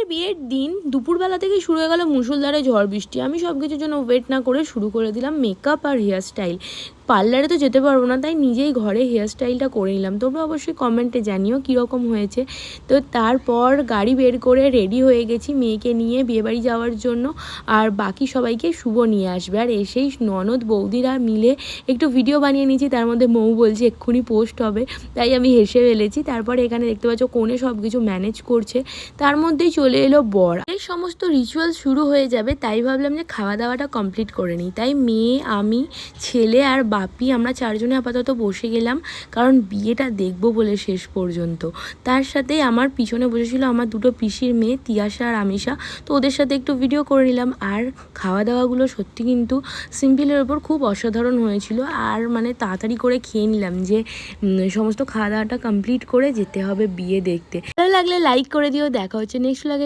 বিয়ের দিন দুপুরবেলা থেকে শুরু হয়ে গেল মুষলধারে ঝড় বৃষ্টি। আমি সব কিছুর জন্য ওয়েট না করে শুরু করে দিলাম মেকআপ আর হেয়ার স্টাইল। পার্লারে তো যেতে পারবো না, তাই নিজেই ঘরে হেয়ার স্টাইলটা করে নিলাম। তোমরা অবশ্যই কমেন্টে জানিও কীরকম হয়েছে। তো তারপর গাড়ি বের করে রেডি হয়ে গেছি মেয়েকে নিয়ে বিয়েবাড়ি যাওয়ার জন্য, আর বাকি সবাইকে শুভ নিয়ে আসবে। আর এসেই ননদ বৌদিরা মিলে একটু ভিডিও বানিয়ে নিয়েছি, তার মধ্যে মৌ বলছে এক্ষুনি পোস্ট হবে, তাই আমি হেসে ফেলেছি। তারপরে এখানে দেখতে পাচ্ছ কোণে সব কিছু ম্যানেজ করছে, তার মধ্যেই চলে এলো বর। এই সমস্ত রিচুয়াল শুরু হয়ে যাবে, তাই ভাবলাম যে খাওয়া দাওয়াটা কমপ্লিট করে নিই। তাই মেয়ে, আমি, ছেলে আর বাপি আমরা চারজনে আপাতত বসে গেলাম, কারণ বিয়েটা দেখবো বলে শেষ পর্যন্ত। তার সাথে আমার পিছনে বসেছিল আমার দুটো পিসির মেয়ে তিয়াশা আর আমিষা, তো ওদের সাথে একটু ভিডিও করে নিলাম। আর খাওয়া দাওয়াগুলো সত্যি কিন্তু সিম্পলের ওপর খুব অসাধারণ হয়েছিল। আর মানে তাড়াতাড়ি করে খেয়ে নিলাম যে সমস্ত খাওয়া দাওয়াটা কমপ্লিট করে যেতে হবে বিয়ে দেখতে। ভালো লাগলে লাইক করে দিও। দেখা হচ্ছে নেক্সট ব্লগে।